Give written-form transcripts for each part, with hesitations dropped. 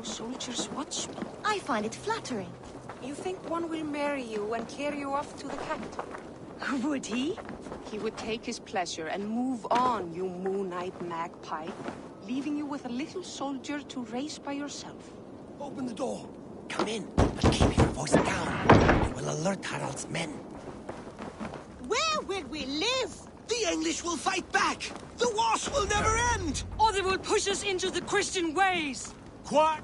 fellow soldiers watch me. I find it flattering. You think one will marry you and carry you off to the capital? Would he? He would take his pleasure and move on, you moon-eyed magpie, leaving you with a little soldier to raise by yourself. Open the door. Come in, but keep your voice down. We will alert Harald's men. Where will we live? The English will fight back! The wars will never end! Or they will push us into the Christian ways! What?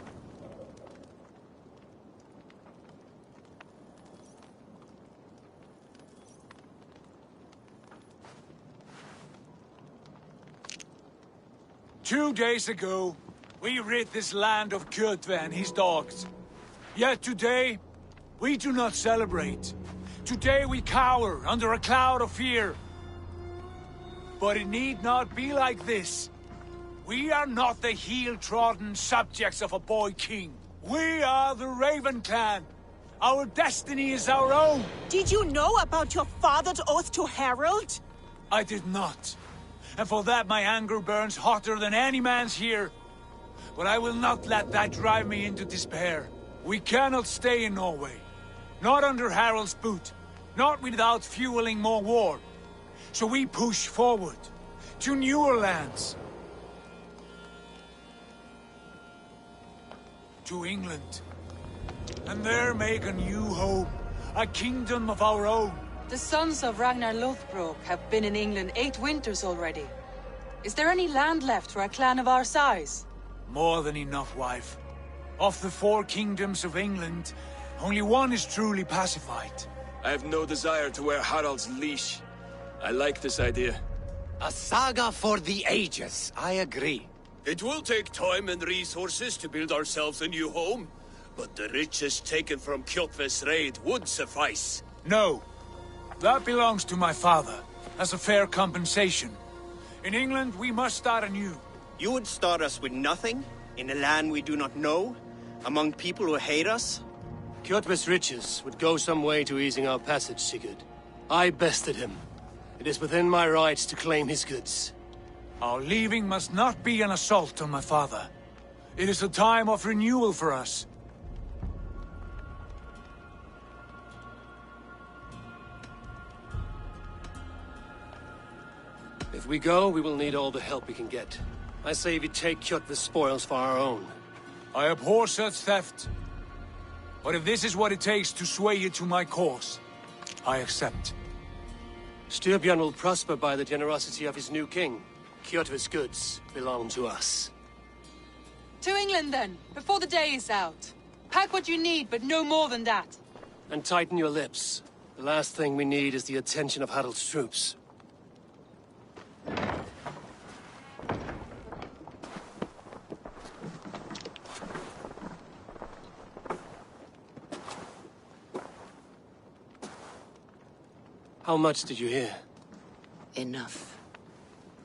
Two days ago, we rid this land of Kjotve and his dogs. Yet today, we do not celebrate. Today we cower under a cloud of fear. But it need not be like this. We are not the heel-trodden subjects of a boy king. We are the Raven clan. Our destiny is our own. Did you know about your father's oath to Harald? I did not. And for that my anger burns hotter than any man's here. But I will not let that drive me into despair. We cannot stay in Norway. Not under Harald's boot. Not without fueling more war. So we push forward to newer lands. To England. And there make a new home. A kingdom of our own. The sons of Ragnar Lothbrok have been in England 8 winters already. Is there any land left for a clan of our size? More than enough, wife. Of the 4 kingdoms of England, only one is truly pacified. I have no desire to wear Harald's leash. I like this idea. A saga for the ages, I agree. It will take time and resources to build ourselves a new home, but the riches taken from Kjotve's raid would suffice. No. That belongs to my father, as a fair compensation. In England, we must start anew. You would start us with nothing? In a land we do not know? Among people who hate us? Kjotve's riches would go some way to easing our passage, Sigurd. I bested him. It is within my rights to claim his goods. Our leaving must not be an assault on my father. It is a time of renewal for us. If we go, we will need all the help we can get. I say we take Kjotve's spoils for our own. I abhor such theft. But if this is what it takes to sway you to my cause, I accept. Styrbjörn will prosper by the generosity of his new king. Kjotve's goods belong to us. To England then, before the day is out. Pack what you need, but no more than that. And tighten your lips. The last thing we need is the attention of Harald's troops. How much did you hear? Enough.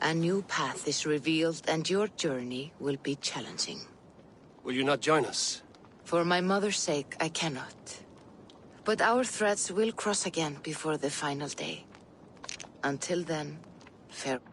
A new path is revealed, and your journey will be challenging. Will you not join us? For my mother's sake, I cannot. But our threads will cross again before the final day. Until then, farewell.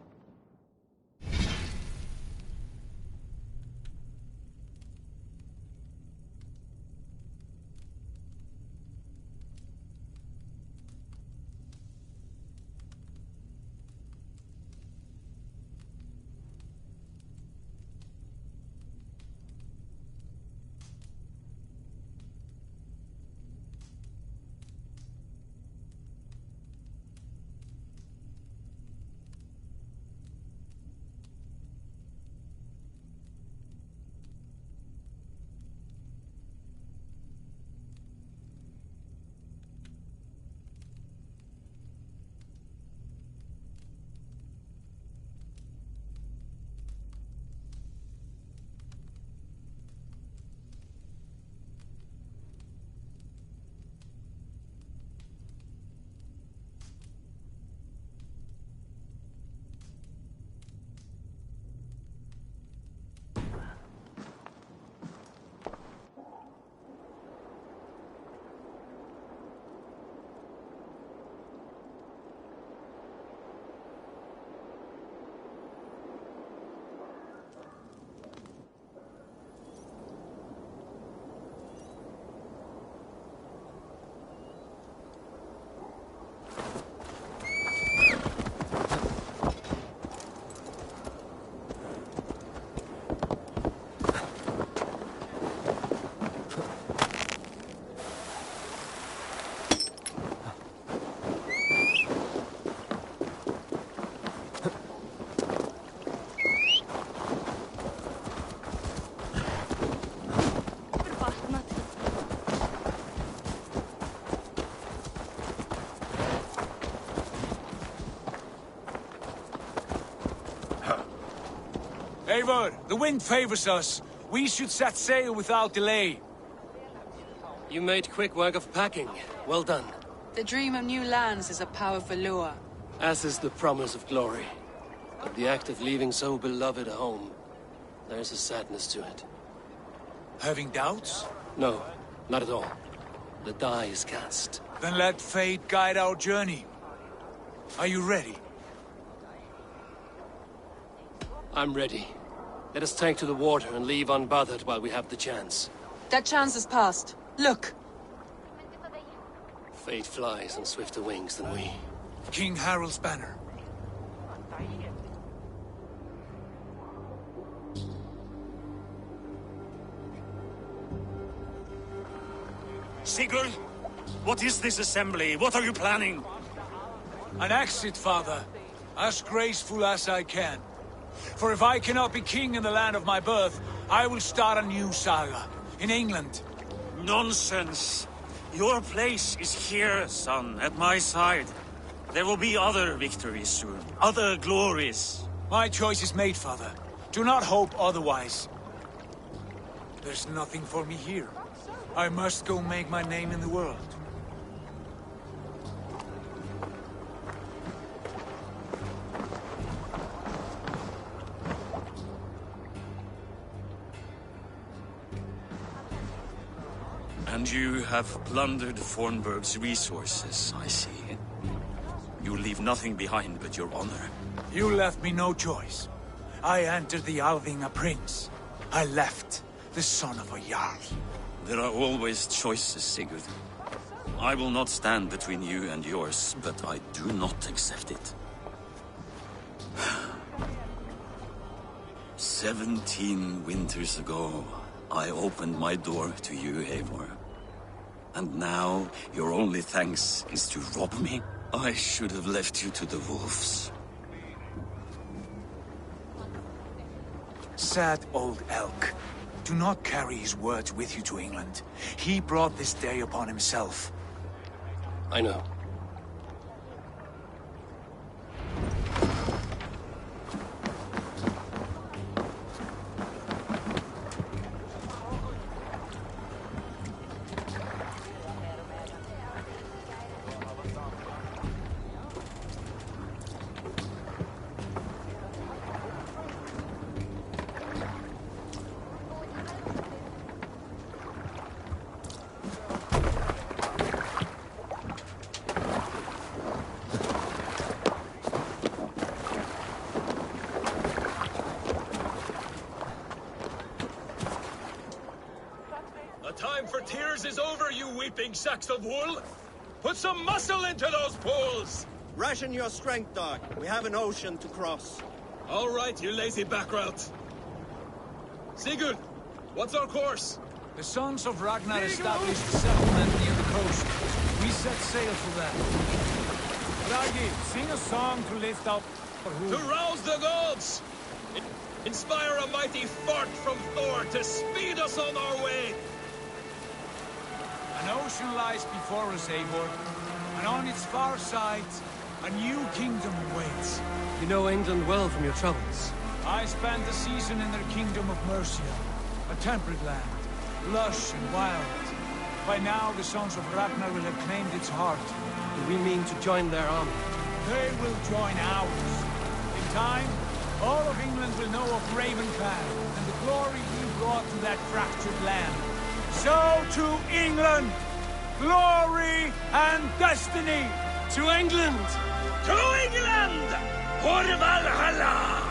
Eivor, the wind favors us. We should set sail without delay. You made quick work of packing. Well done. The dream of new lands is a powerful lure. As is the promise of glory. But the act of leaving so beloved a home, there's a sadness to it. Having doubts? No, not at all. The die is cast. Then let fate guide our journey. Are you ready? I'm ready. Let us take to the water and leave unbothered while we have the chance. That chance is past. Look! Fate flies on swifter wings than we. King Harald's banner. Sigurd, what is this assembly? What are you planning? An exit, father. As graceful as I can. For if I cannot be king in the land of my birth, I will start a new saga. In England. Nonsense. Your place is here, son, at my side. There will be other victories soon. Other glories. My choice is made, father. Do not hope otherwise. There's nothing for me here. I must go make my name in the world. And you have plundered Fornburg's resources, I see. You leave nothing behind but your honor. You left me no choice. I entered the Alving a prince. I left the son of a Jarl. There are always choices, Sigurd. I will not stand between you and yours, but I do not accept it. 17 winters ago, I opened my door to you, Eivor. And now, your only thanks is to rob me? I should have left you to the wolves. Sad old elk. Do not carry his words with you to England. He brought this day upon himself. I know. Is over, you weeping sacks of wool! Put some muscle into those poles! Ration your strength, dog. We have an ocean to cross. All right, you lazy backrout. Sigurd, what's our course? The sons of Ragnar established a settlement near the coast. We set sail for that. Ragi, sing a song to lift up for who? To rouse the gods! Inspire a mighty fart from Thor to speed us on our way! An ocean lies before us, Eivor, and on its far side, a new kingdom awaits. You know England well from your travels. I spent a season in their kingdom of Mercia, a temperate land, lush and wild. By now, the sons of Ragnar will have claimed its heart. Do we mean to join their army? They will join ours. In time, all of England will know of Ravenclad and the glory we brought to that fractured land. So to England! Glory and destiny! To England! To England! For Valhalla!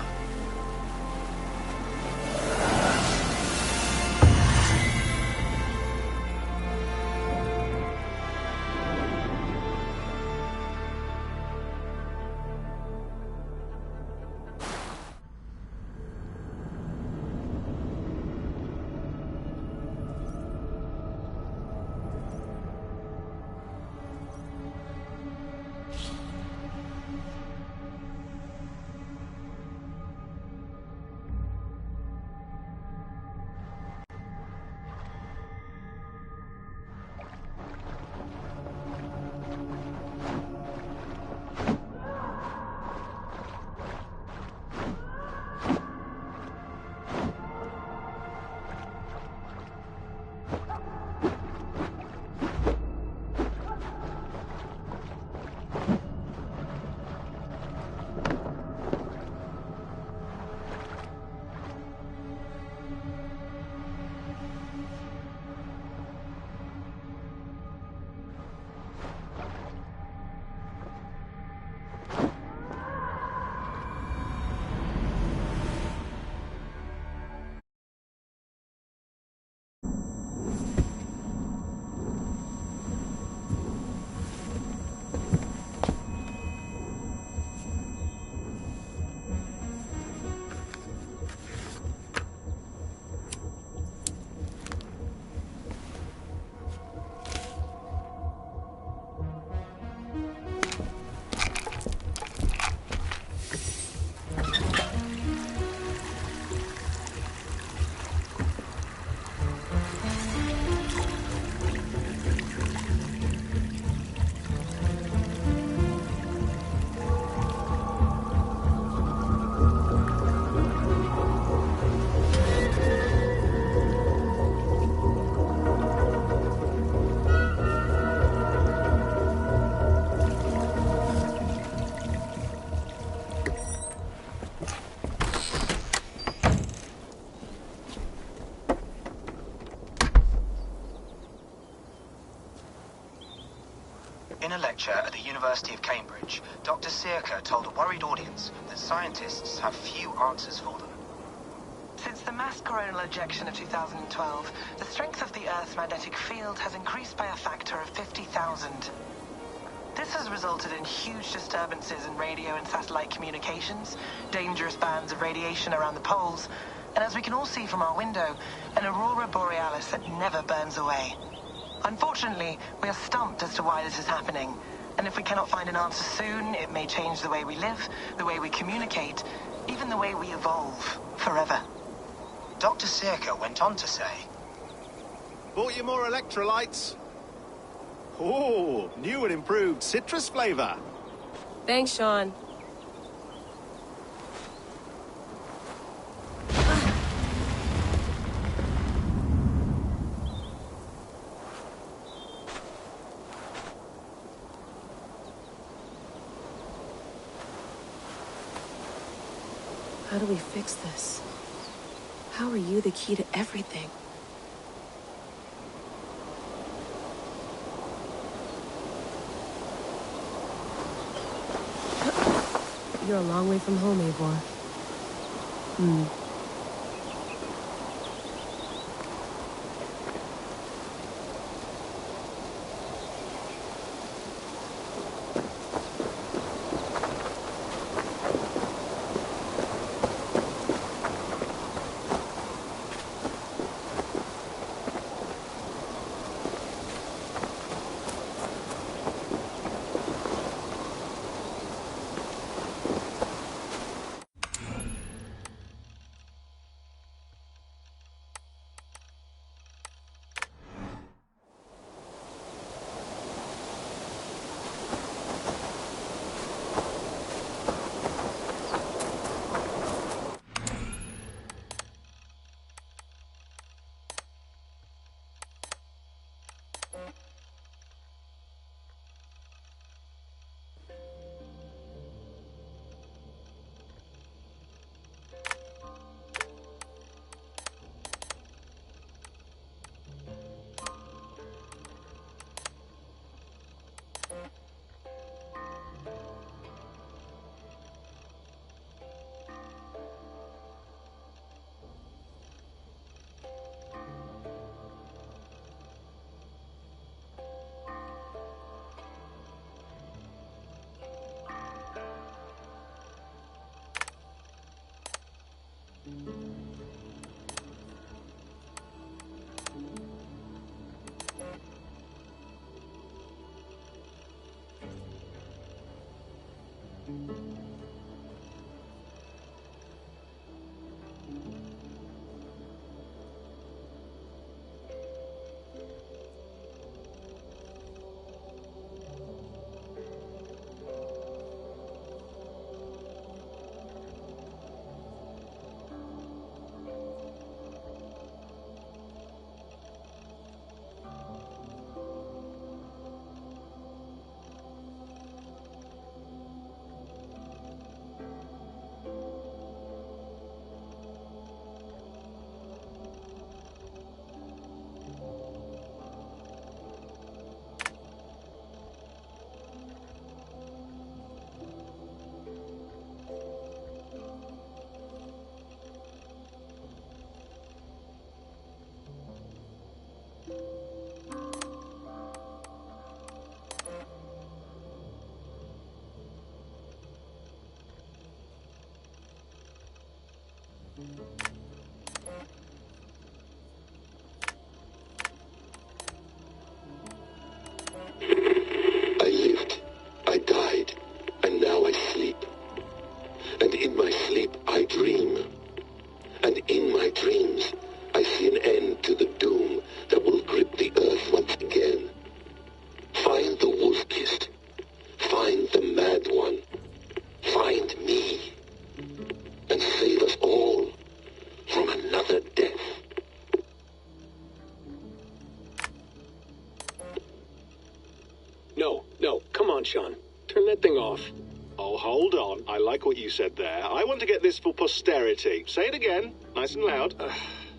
In a lecture at the University of Cambridge, Dr. Circa told a worried audience that scientists have few answers for them. Since the mass coronal ejection of 2012, the strength of the Earth's magnetic field has increased by a factor of 50,000. This has resulted in huge disturbances in radio and satellite communications, dangerous bands of radiation around the poles, and as we can all see from our window, an aurora borealis that never burns away. Unfortunately, we are stumped as to why this is happening, and if we cannot find an answer soon, it may change the way we live, the way we communicate, even the way we evolve forever. Dr. Circa went on to say, "Bought you more electrolytes? Oh, new and improved citrus flavor." Thanks, Sean. How do we fix this? How are you the key to everything? You're a long way from home, Eivor. I lived, I died, and now I sleep. And in my sleep I dream. And in my dreams I see an end to the doom that will grip the earth once again. Find the wolf-kissed. Find the mad one. Find me. And save us all from another death. No, come on, Sean. Turn that thing off. Oh, hold on. I like what you said there. I want to get this for posterity. Say it again, nice and loud.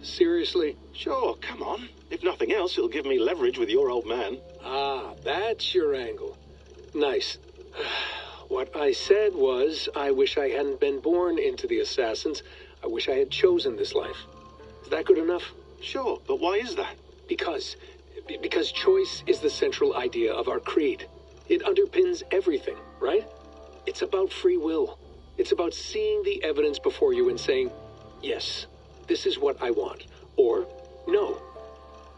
Seriously? Sure, come on. If nothing else, it'll give me leverage with your old man. Ah, that's your angle. Nice. What I said was, I wish I hadn't been born into the Assassins. I wish I had chosen this life. Is that good enough? Sure, but why is that? Because choice is the central idea of our creed. It underpins everything, right? It's about free will. It's about seeing the evidence before you and saying, yes, this is what I want. Or, no,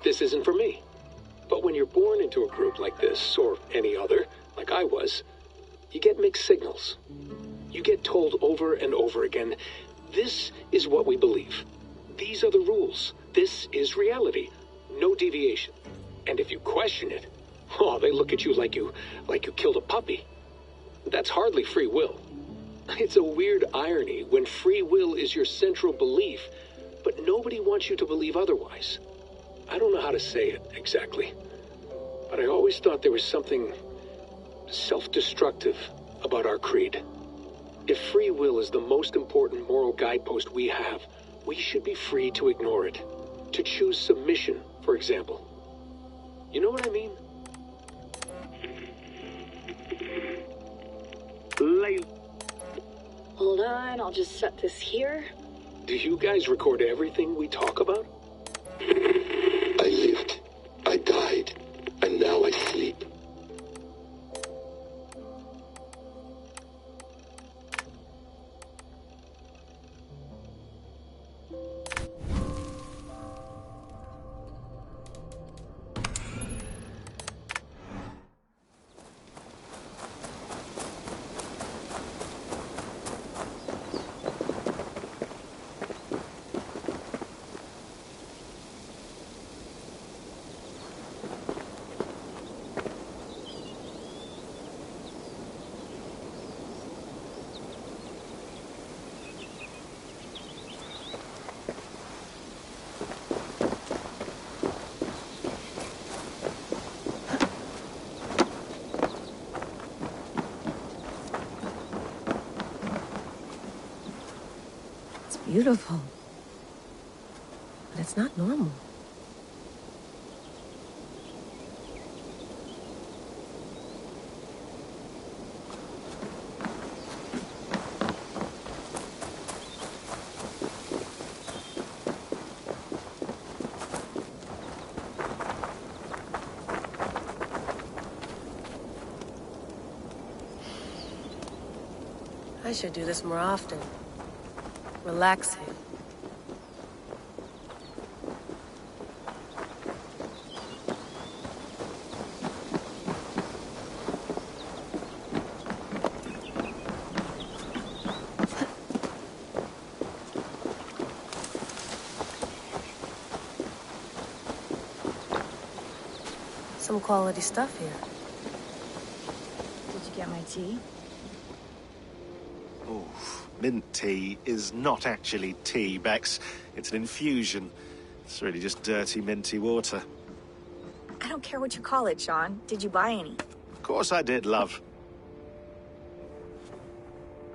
this isn't for me. But when you're born into a group like this, or any other, like I was, you get mixed signals. You get told over and over again, this is what we believe. These are the rules. This is reality. No deviation. And if you question it, oh, they look at you like you killed a puppy. That's hardly free will. It's a weird irony when free will is your central belief, but nobody wants you to believe otherwise. I don't know how to say it exactly, but I always thought there was something self-destructive about our creed. If free will is the most important moral guidepost we have, we should be free to ignore it. To choose submission, for example. You know what I mean? Hold on, I'll just set this here. Do you guys record everything we talk about? I lived, I died, and now I sleep. Beautiful. But it's not normal. I should do this more often. Relaxing. Some quality stuff here. Did you get my tea? Mint tea is not actually tea, Bex. It's an infusion. It's really just dirty, minty water. I don't care what you call it, Sean. Did you buy any? Of course I did, love.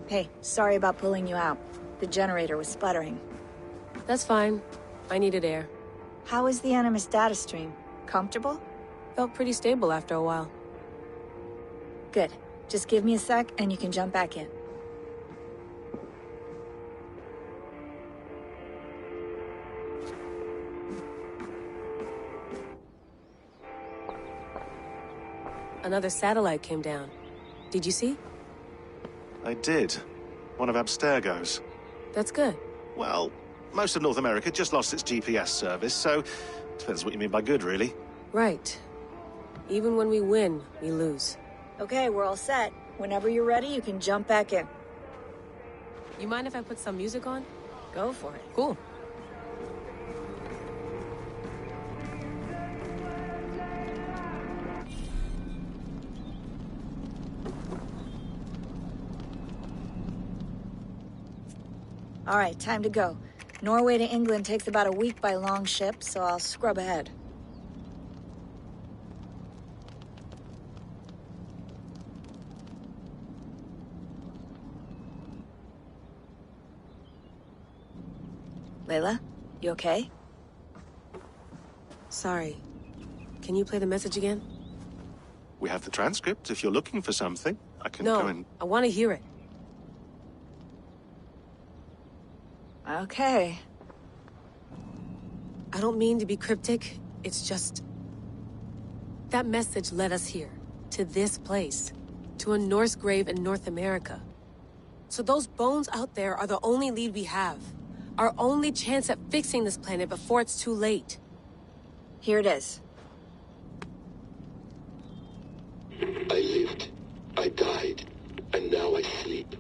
Hey, sorry about pulling you out. The generator was sputtering. That's fine. I needed air. How is the Animus data stream? Comfortable? Felt pretty stable after a while. Good. Just give me a sec and you can jump back in. Another satellite came down. Did you see? I did. One of Abstergo's. That's good. Well, most of North America just lost its GPS service, so depends what you mean by good, really. Right. Even when we win, we lose. Okay, we're all set. Whenever you're ready, you can jump back in. You mind if I put some music on? Go for it. Cool. All right, time to go. Norway to England takes about a week by long ship, so I'll scrub ahead. Layla, you okay? Sorry. Can you play the message again? We have the transcript if you're looking for something. I can No, go and... I want to hear it. Okay. I don't mean to be cryptic. It's just... that message led us here. To this place. To a Norse grave in North America. So those bones out there are the only lead we have. Our only chance at fixing this planet before it's too late. Here it is. I lived, I died, and now I sleep.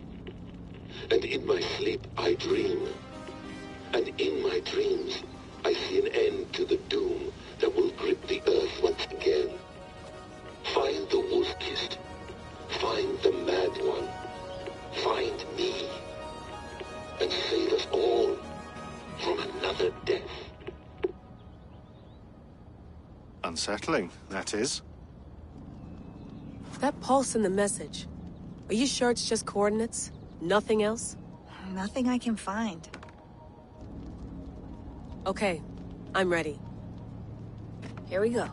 And in my sleep I dream. And in my dreams I see an end to the doom that will grip the earth once again. Find the wolf-kissed. Find the mad one. Find me. And save us all from another death. Unsettling, that is. That pulse in the message. Are you sure it's just coordinates? Nothing else? Nothing I can find. Okay, I'm ready. Here we go.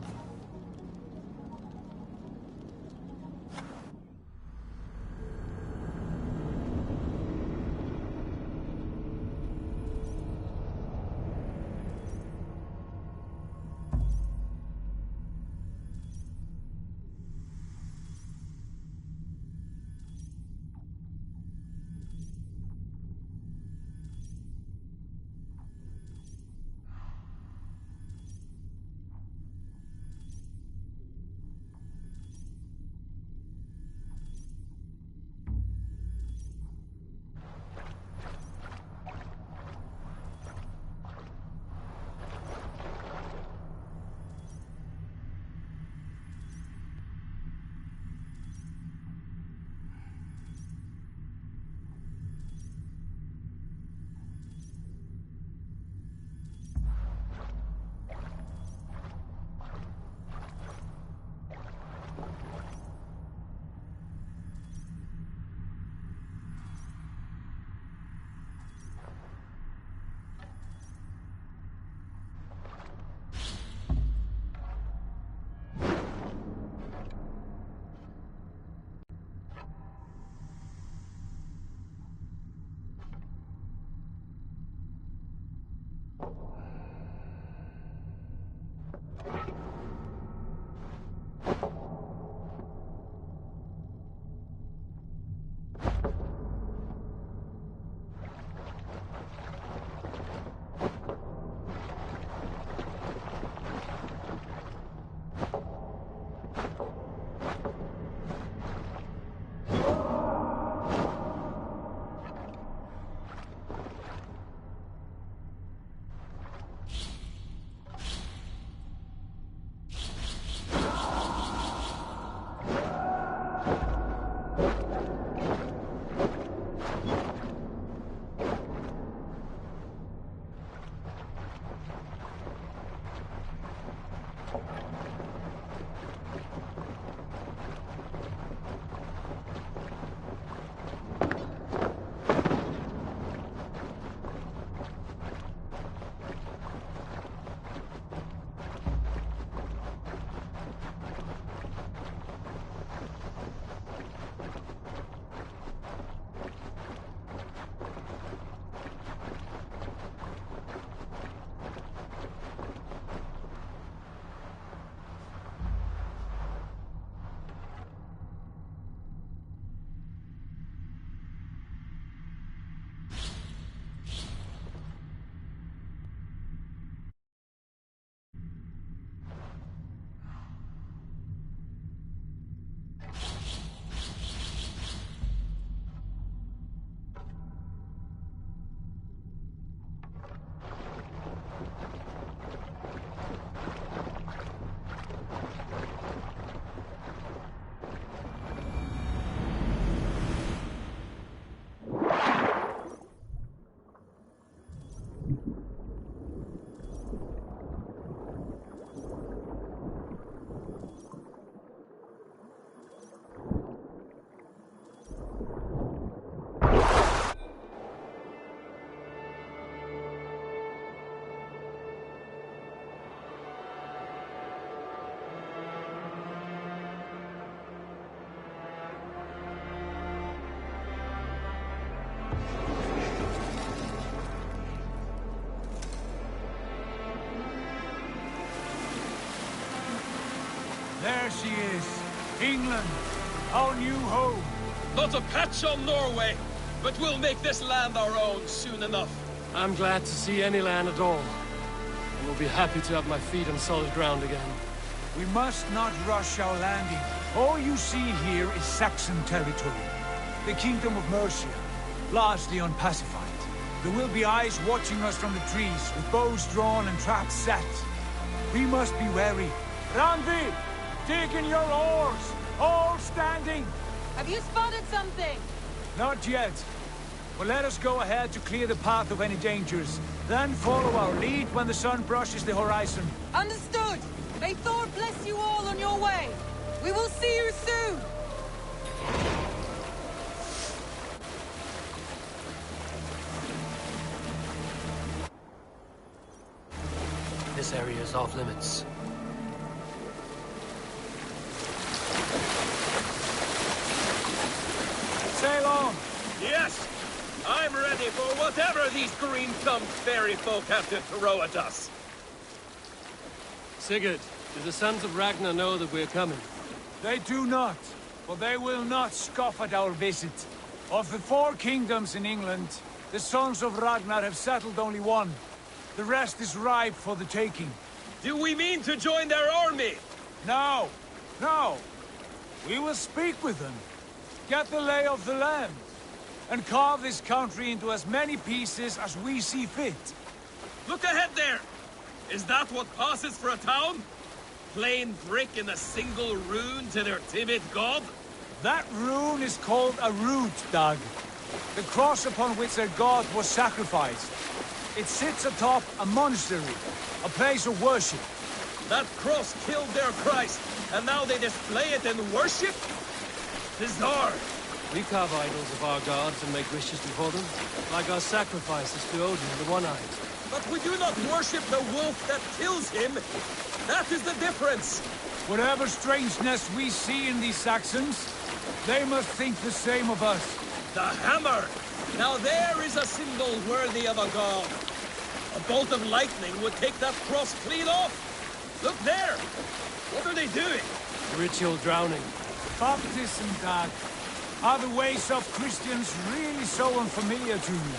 England, our new home. Not a patch on Norway, but we'll make this land our own soon enough. I'm glad to see any land at all. And will be happy to have my feet on solid ground again. We must not rush our landing. All you see here is Saxon territory. The Kingdom of Mercia, largely unpacified. There will be eyes watching us from the trees, with bows drawn and traps set. We must be wary. Randvi, dig in your oars, all standing. Have you spotted something? Not yet. But let us go ahead to clear the path of any dangers. Then follow our lead when the sun brushes the horizon. Understood! May Thor bless you all on your way! We will see you soon! This area is off limits. Sail on! Yes! I'm ready for whatever these green-thumbed fairy folk have to throw at us. Sigurd, do the sons of Ragnar know that we're coming? They do not, but they will not scoff at our visit. Of the 4 kingdoms in England, the sons of Ragnar have settled only one. The rest is ripe for the taking. Do we mean to join their army? No, no. We will speak with them, get the lay of the land, and carve this country into as many pieces as we see fit. Look ahead there! Is that what passes for a town? Plain brick in a single rune to their timid god? That rune is called a root, Dag. The cross upon which their god was sacrificed. It sits atop a monastery, a place of worship. That cross killed their Christ, and now they display it in worship? Bizarre! We carve idols of our gods and make wishes before them, like our sacrifices to Odin, the One-Eyed. But we do not worship the wolf that kills him. That is the difference. Whatever strangeness we see in these Saxons, they must think the same of us. The hammer! Now there is a symbol worthy of a god. A bolt of lightning would take that cross clean off. Look there! What are they doing? Ritual drowning. Baptism, Dag. Are the ways of Christians really so unfamiliar to you?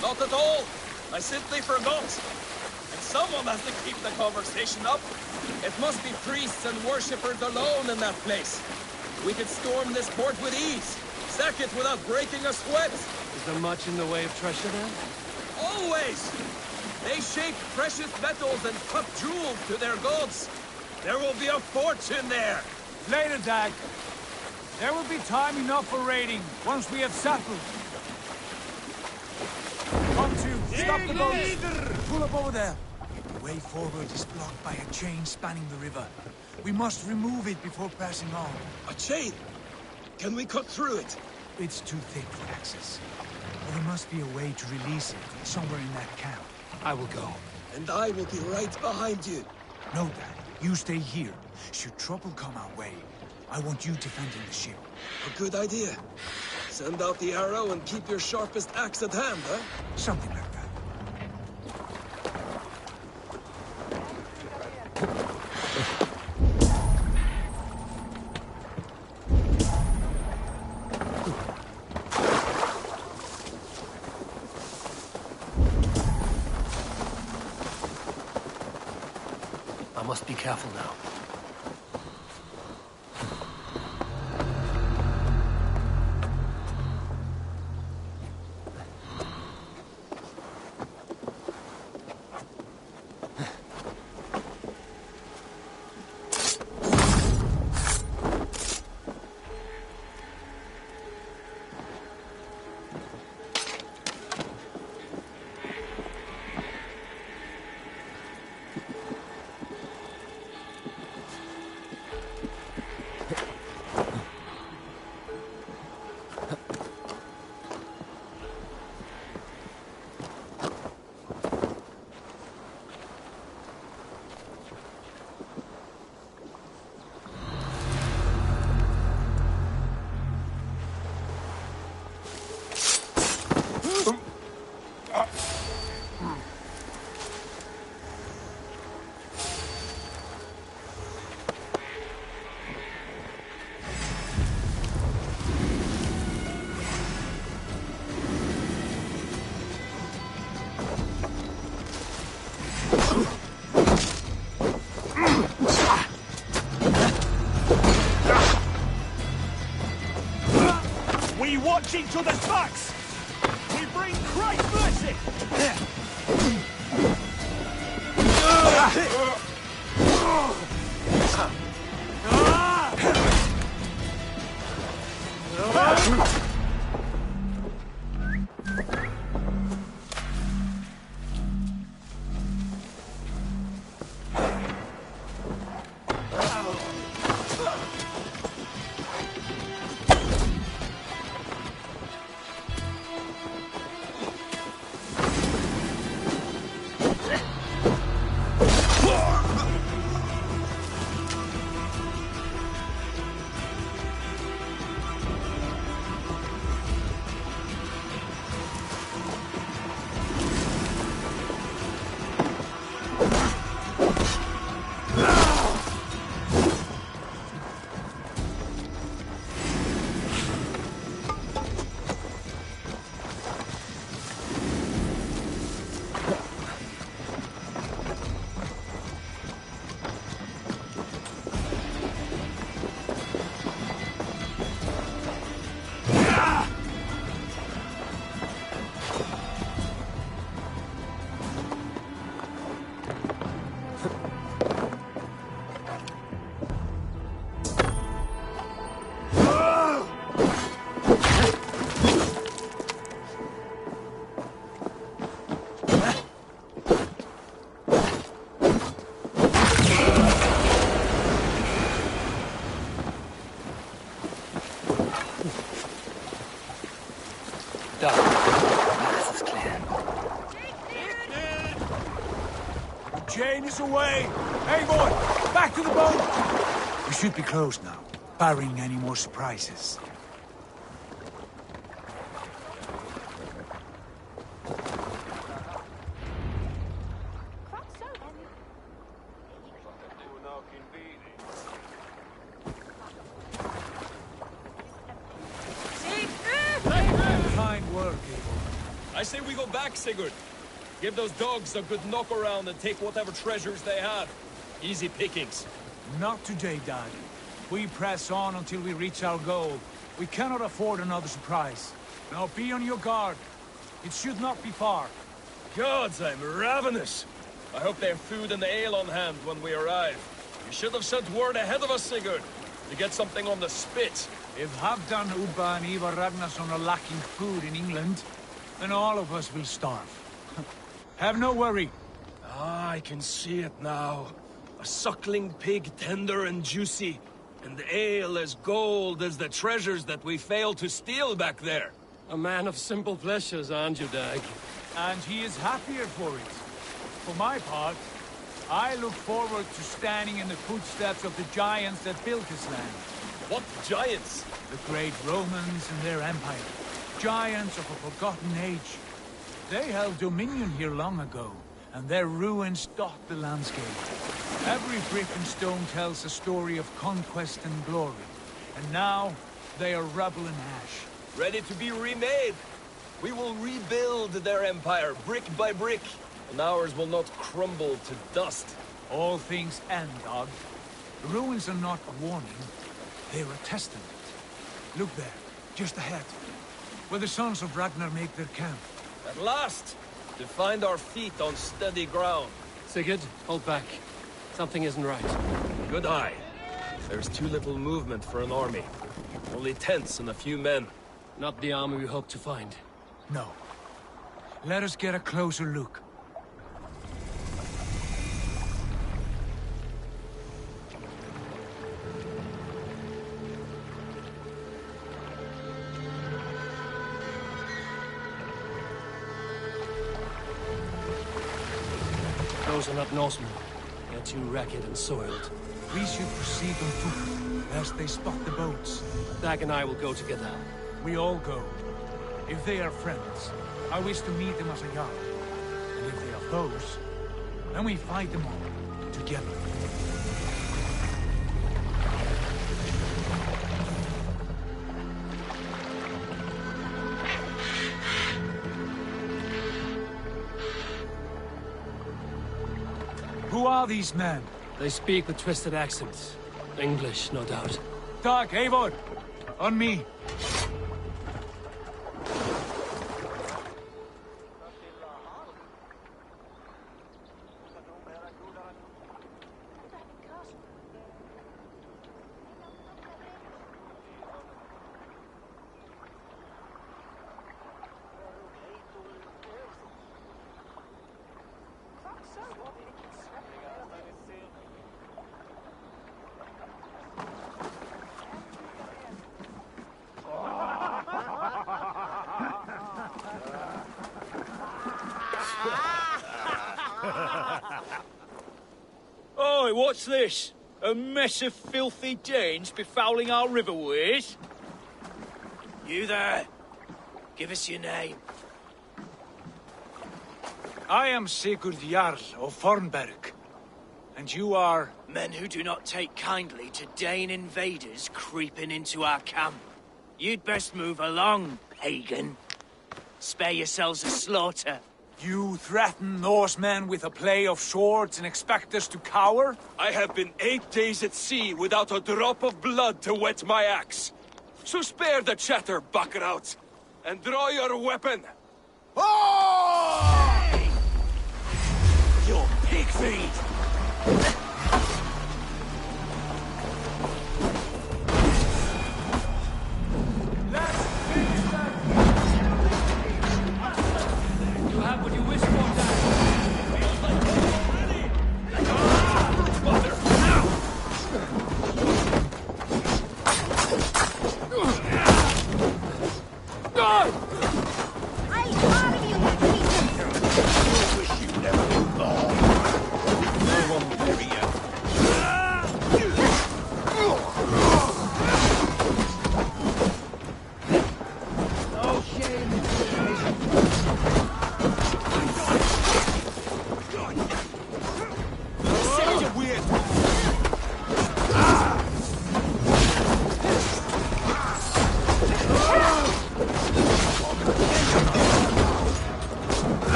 Not at all. I simply forgot. And someone has to keep the conversation up. It must be priests and worshippers alone in that place. We could storm this port with ease. Sack it without breaking a sweat. Is there much in the way of treasure there? Always! They shape precious metals and cut jewels to their gods. There will be a fortune there. Later, Dag. There will be time enough for raiding, once we have settled. Come to, stop the boat. Pull up over there. The way forward is blocked by a chain spanning the river. We must remove it before passing on. A chain? Can we cut through it? It's too thick for access. But there must be a way to release it, somewhere in that camp. I will go. And I will be right behind you. No, Dad. You stay here. Should trouble come our way, I want you defending the ship. A good idea. Send out the arrow and keep your sharpest axe at hand, huh? Something like that. I must be careful now. We watch each other's backs! We bring Christ's blessing! Jane is away! Hey, boy! Back to the boat! We should be close now, barring any more surprises. Fine work, Abel. I say we go back, Sigurd. Give those dogs a good knock around and take whatever treasures they have. Easy pickings. Not today, Dad. We press on until we reach our goal. We cannot afford another surprise. Now be on your guard. It should not be far. Gods, I'm ravenous. I hope they have food and ale on hand when we arrive. You should have sent word ahead of us, Sigurd, to get something on the spit. If Halfdan, Ubba and Ivar Ragnarsson are lacking food in England, then all of us will starve. Have no worry. Ah, I can see it now. A suckling pig, tender and juicy. And ale as gold as the treasures that we failed to steal back there. A man of simple pleasures, aren't you, Dag? And he is happier for it. For my part, I look forward to standing in the footsteps of the giants that built this land. What giants? The great Romans and their empire. Giants of a forgotten age. They held dominion here long ago, and their ruins dot the landscape. Every brick and stone tells a story of conquest and glory. And now, they are rubble and ash. Ready to be remade. We will rebuild their empire, brick by brick, and ours will not crumble to dust. All things end, Dog. The ruins are not a warning, they are a testament. Look there, just ahead, where the sons of Ragnar make their camp. At last! To find our feet on steady ground. Sigurd, hold back. Something isn't right. Good eye. There's too little movement for an army. Only tents and a few men. Not the army we hope to find. No. Let us get a closer look. Those are not Norsemen. They're too ragged and soiled. We should proceed on foot, lest they spot the boats. Dag and I will go together. We all go. If they are friends, I wish to meet them as a yard. And if they are foes, then we fight them all, together. Who are these men? They speak with twisted accents. English, no doubt. Dag, Eivor! On me! what's this? A mess of filthy Danes befouling our riverways? You there? Give us your name. I am Sigurd Jarl of Fornberg. And you are... Men who do not take kindly to Dane invaders creeping into our camp. You'd best move along, pagan. Spare yourselves a slaughter. You threaten Norsemen with a play of swords and expect us to cower? I have been 8 days at sea without a drop of blood to wet my axe. So spare the chatter, buckerouts, and draw your weapon. Oh! Hey! Your pig feed! You have what you wish for, Dad.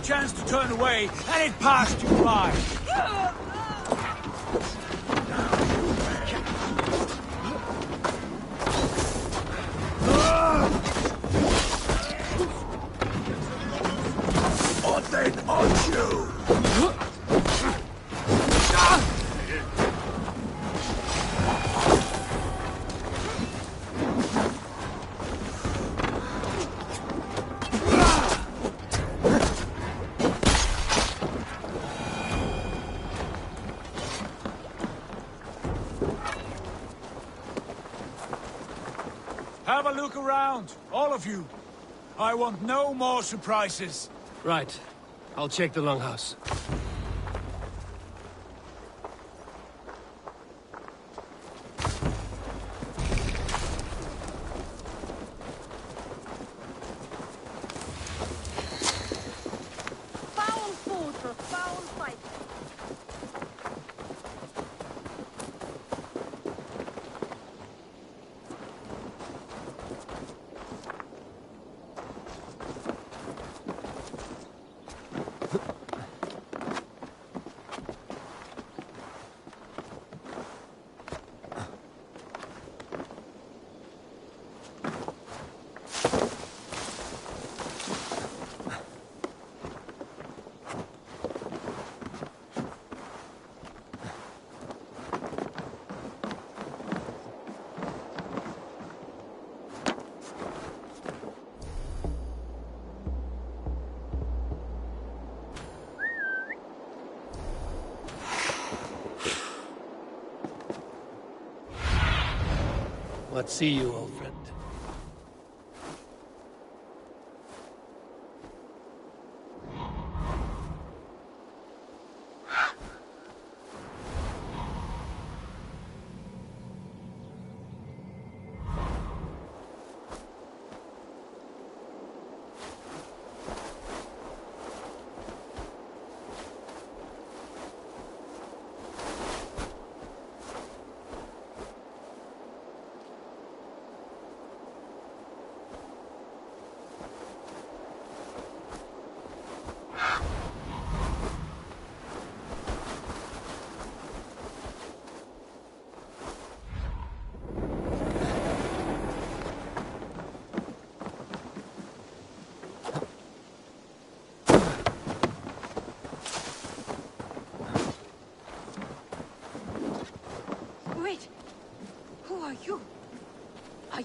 Chance to turn away, and it passed you by. Or then on you! Have a look around, all of you. I want no more surprises. Right. I'll check the longhouse. Foul food for foul fight. What see you, old friend?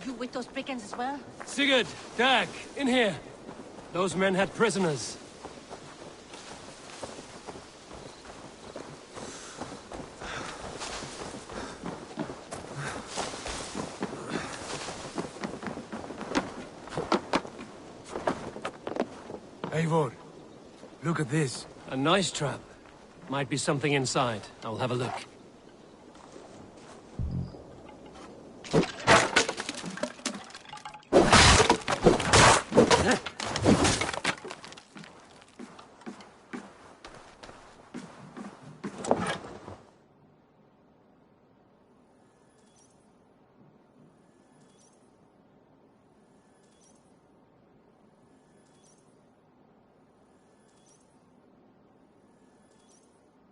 you with those brigands as well? Sigurd, Dag, in here. Those men had prisoners. Eivor, look at this. A nice trap. Might be something inside. I'll have a look.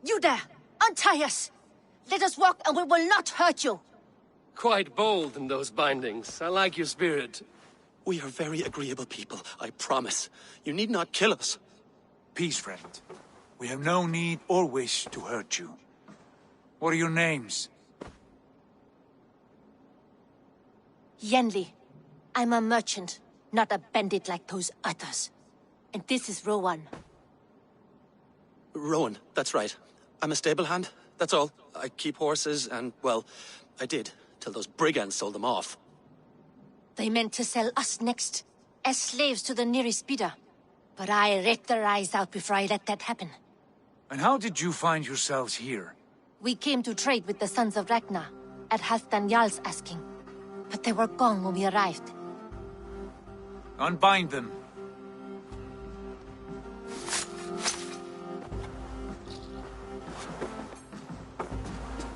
You there! Untie us! Let us walk and we will not hurt you! Quite bold in those bindings. I like your spirit. We are very agreeable people, I promise. You need not kill us. Peace, friend. We have no need or wish to hurt you. What are your names? Yenli. I'm a merchant, not a bandit like those others. And this is Rowan. Rowan, that's right. I'm a stable hand, that's all. I keep horses and, well, I did, till those brigands sold them off. They meant to sell us next, as slaves to the nearest bidder. But I raked their eyes out before I let that happen. And how did you find yourselves here? We came to trade with the Sons of Ragnar, at Halfdan Jarl's asking. But they were gone when we arrived. Unbind them.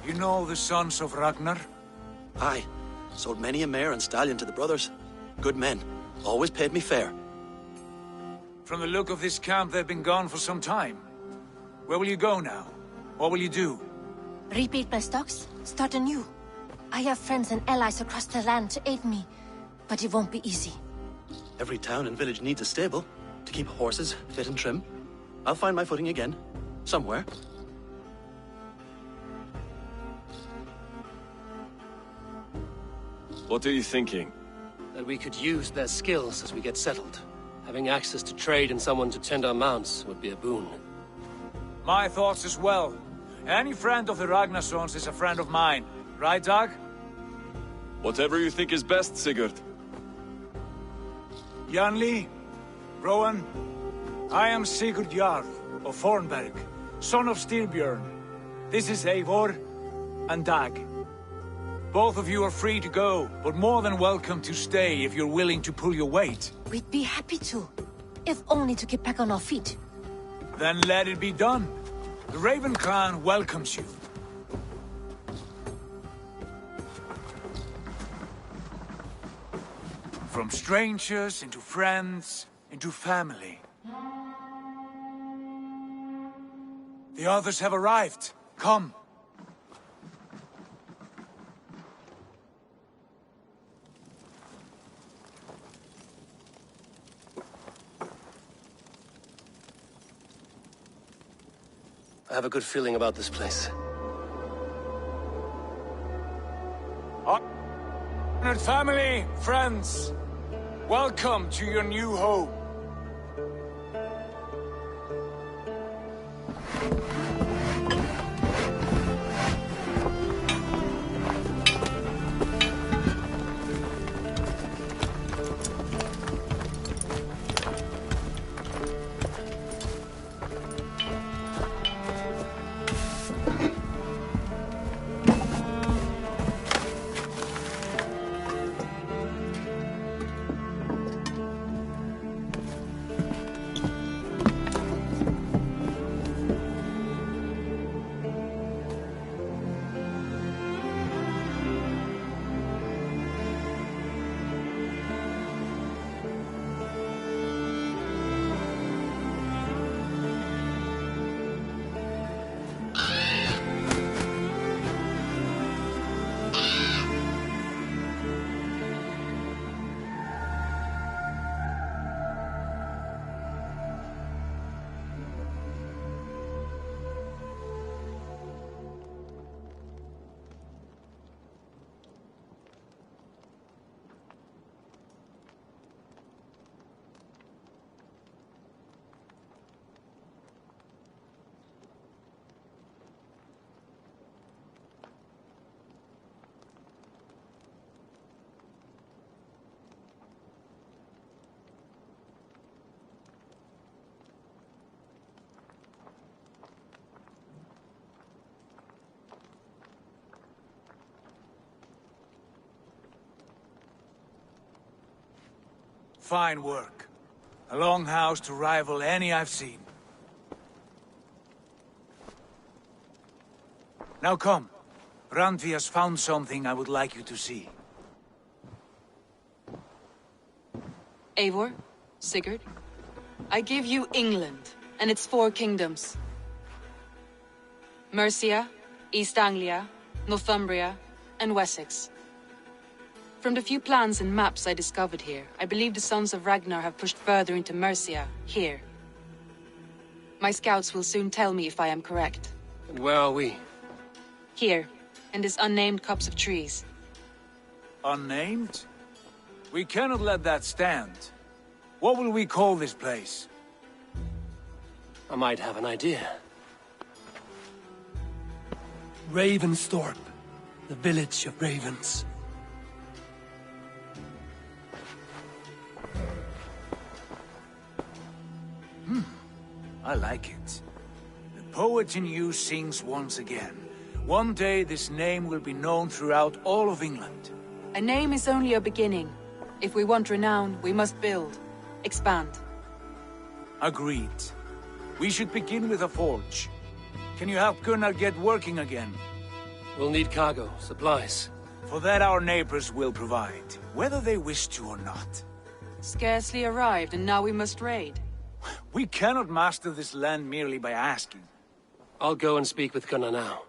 You know the Sons of Ragnar? Aye. Sold many a mare and stallion to the brothers. Good men. Always paid me fair. From the look of this camp, they've been gone for some time. Where will you go now? What will you do? Rebuild my stocks, start anew. I have friends and allies across the land to aid me, but it won't be easy. Every town and village needs a stable to keep horses fit and trim. I'll find my footing again. Somewhere. What are you thinking? That we could use their skills as we get settled. Having access to trade and someone to tend our mounts would be a boon. My thoughts as well. Any friend of the Ragnarsons is a friend of mine. Right, Dag? Whatever you think is best, Sigurd. Janli, Rowan, I am Sigurd Jarl of Fornberg, son of Styrbjörn. This is Eivor and Dag. Both of you are free to go, but more than welcome to stay if you're willing to pull your weight. We'd be happy to, if only to get back on our feet. Then let it be done. The Raven clan welcomes you. From strangers into friends, into family. The others have arrived. Come. I have a good feeling about this place. Honored family, friends, welcome to your new home. Fine work. A longhouse to rival any I've seen. Now come. Randvi has found something I would like you to see. Eivor, Sigurd, I give you England and its 4 kingdoms. Mercia, East Anglia, Northumbria, and Wessex. From the few plans and maps I discovered here, I believe the Sons of Ragnar have pushed further into Mercia, here. My scouts will soon tell me if I am correct. And where are we? Here, in this unnamed copse of trees. Unnamed? We cannot let that stand. What will we call this place? I might have an idea. Ravensthorpe, the village of ravens. I like it. The poet in you sings once again. One day this name will be known throughout all of England. A name is only a beginning. If we want renown, we must build, expand. Agreed. We should begin with a forge. Can you help Gunnar get working again? We'll need cargo, supplies. For that our neighbors will provide, whether they wish to or not. Scarcely arrived, and now we must raid. We cannot master this land merely by asking. I'll go and speak with Gunnar now.